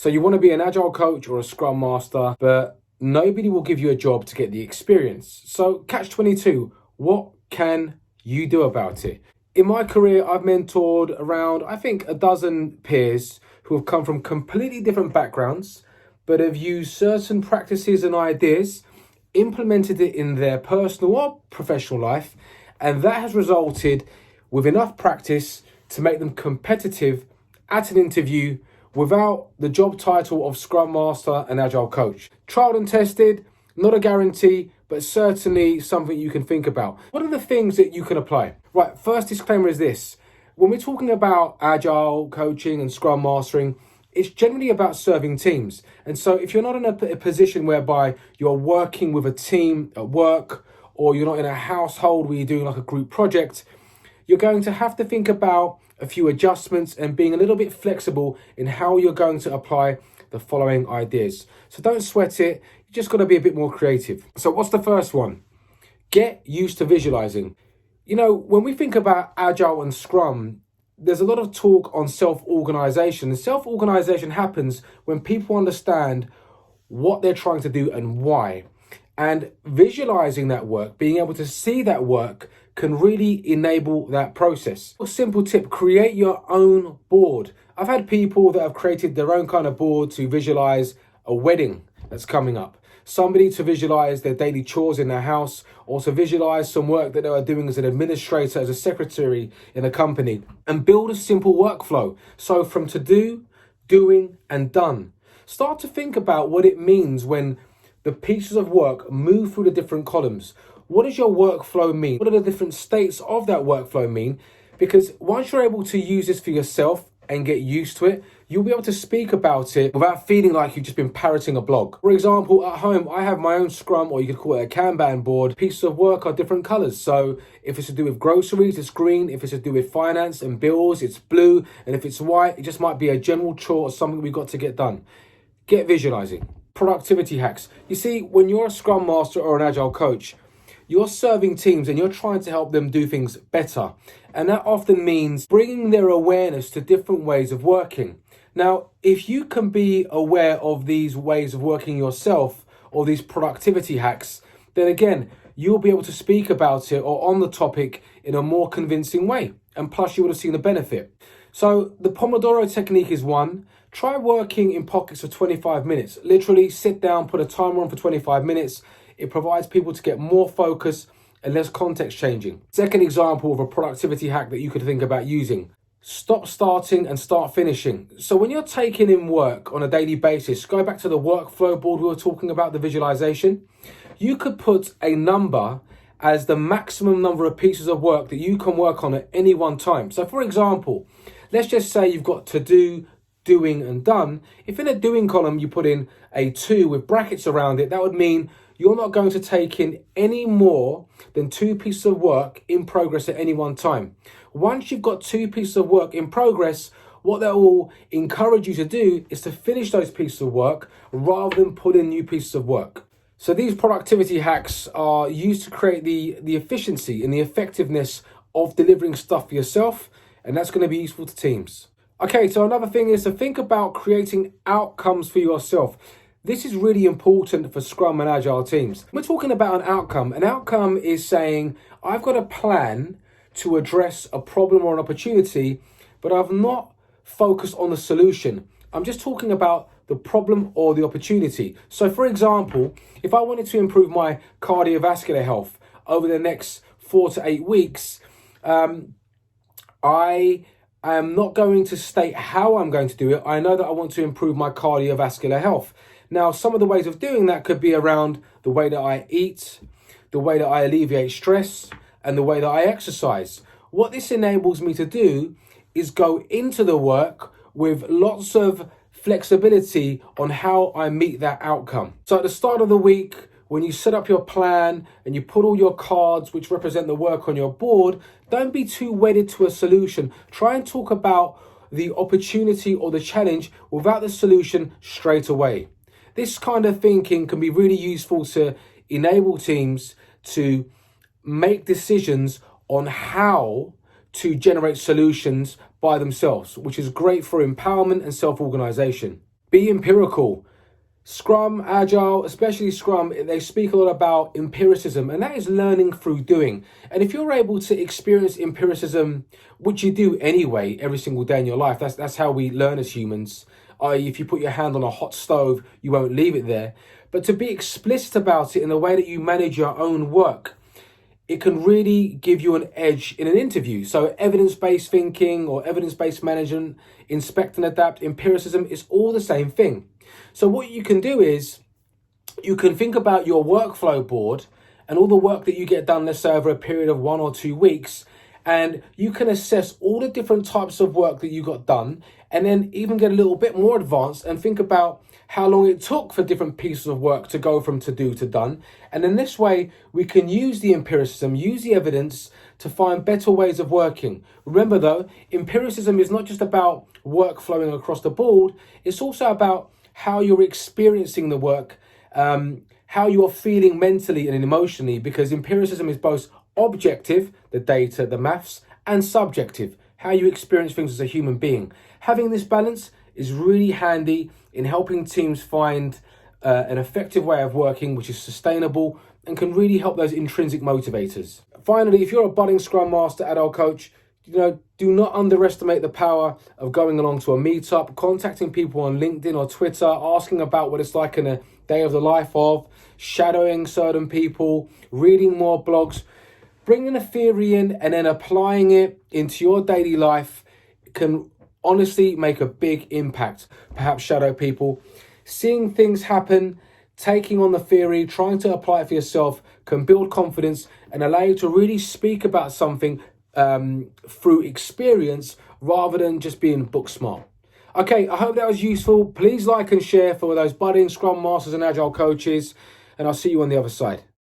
So you want to be an Agile coach or a Scrum Master, but nobody will give you a job to get the experience. So catch 22, what can you do about it? In my career, I've mentored around, I think, a dozen peers who have come from completely different backgrounds, but have used certain practices and ideas, implemented it in their personal or professional life, and that has resulted with enough practice to make them competitive at an interview without the job title of Scrum Master and Agile Coach. Tried and tested, not a guarantee, but certainly something you can think about. What are the things that you can apply? Right, first disclaimer is this. When we're talking about Agile coaching and Scrum Mastering, it's generally about serving teams. And so if you're not in a position whereby you're working with a team at work, or you're not in a household where you're doing like a group project, you're going to have to think about a few adjustments and being a little bit flexible in how you're going to apply the following ideas. So don't sweat it, you just got to be a bit more creative. So what's the first one? Get used to visualizing. You know, when we think about Agile and Scrum, there's a lot of talk on self-organization. And self-organization happens when people understand what they're trying to do and why. And visualizing that work, being able to see that work, can really enable that process. A simple tip, create your own board. I've had people that have created their own kind of board to visualize a wedding that's coming up, somebody to visualize their daily chores in their house, or to visualize some work that they are doing as an administrator, as a secretary in a company, and build a simple workflow. So from to do, doing, and done. Start to think about what it means when the pieces of work move through the different columns. What does your workflow mean? What are the different states of that workflow mean? Because once you're able to use this for yourself and get used to it, you'll be able to speak about it without feeling like you've just been parroting a blog. For example, at home, I have my own Scrum, or you could call it a Kanban board. Pieces of work are different colors. So if it's to do with groceries, it's green. If it's to do with finance and bills, it's blue. And if it's white, it just might be a general chore or something we've got to get done. Get visualizing. Productivity hacks. You see, when you're a Scrum Master or an Agile coach, you're serving teams and you're trying to help them do things better. And that often means bringing their awareness to different ways of working. Now, if you can be aware of these ways of working yourself, or these productivity hacks, then again, you'll be able to speak about it or on the topic in a more convincing way. And plus, you would have seen the benefit. So the Pomodoro technique is one. Try working in pockets of 25 minutes. Literally sit down, put a timer on for 25 minutes. It provides people to get more focus and less context changing. Second example of a productivity hack that you could think about using. Stop starting and start finishing. So when you're taking in work on a daily basis, go back to the workflow board we were talking about, the visualization. You could put a number as the maximum number of pieces of work that you can work on at any one time. So for example, let's just say you've got to do, doing, and done. If in a doing column you put in a 2 with brackets around it, that would mean you're not going to take in any more than 2 pieces of work in progress at any one time. Once you've got 2 pieces of work in progress, what that will encourage you to do is to finish those pieces of work rather than put in new pieces of work. So these productivity hacks are used to create the efficiency and the effectiveness of delivering stuff for yourself, and that's going to be useful to teams. Okay, so another thing is to think about creating outcomes for yourself. This is really important for Scrum and Agile teams. We're talking about an outcome. An outcome is saying, I've got a plan to address a problem or an opportunity, but I've not focused on the solution. I'm just talking about the problem or the opportunity. So for example, if I wanted to improve my cardiovascular health over the next 4 to 8 weeks, I am not going to state how I'm going to do it. I know that I want to improve my cardiovascular health. Now, some of the ways of doing that could be around the way that I eat, the way that I alleviate stress, and the way that I exercise. What this enables me to do is go into the work with lots of flexibility on how I meet that outcome. So at the start of the week, when you set up your plan and you put all your cards which represent the work on your board, don't be too wedded to a solution. Try and talk about the opportunity or the challenge without the solution straight away. This kind of thinking can be really useful to enable teams to make decisions on how to generate solutions by themselves, which is great for empowerment and self-organization. Be empirical. Scrum, Agile, especially Scrum, they speak a lot about empiricism, and that is learning through doing. And if you're able to experience empiricism, which you do anyway every single day in your life, that's how we learn as humans. If you put your hand on a hot stove, you won't leave it there. But to be explicit about it in the way that you manage your own work, it can really give you an edge in an interview. So evidence-based thinking or evidence-based management, inspect and adapt, empiricism is all the same thing. So what you can do is you can think about your workflow board and all the work that you get done, let's say over a period of 1 or 2 weeks, and you can assess all the different types of work that you got done, and then even get a little bit more advanced and think about how long it took for different pieces of work to go from to do to done. And in this way, we can use the empiricism, use the evidence to find better ways of working. Remember though, empiricism is not just about work flowing across the board, it's also about how you're experiencing the work, how you're feeling mentally and emotionally, because empiricism is both objective, the data, the maths, and subjective, how you experience things as a human being. Having this balance is really handy in helping teams find an effective way of working which is sustainable and can really help those intrinsic motivators. Finally, if you're a budding Scrum Master, Agile Coach, do not underestimate the power of going along to a meetup, contacting people on LinkedIn or Twitter, asking about what it's like in a day of the life of, shadowing certain people, reading more blogs. Bringing a theory in and then applying it into your daily life can honestly make a big impact. Perhaps shadow people. Seeing things happen, taking on the theory, trying to apply it for yourself can build confidence and allow you to really speak about something through experience rather than just being book smart. Okay, I hope that was useful. Please like and share for those budding Scrum Masters and Agile Coaches, and I'll see you on the other side.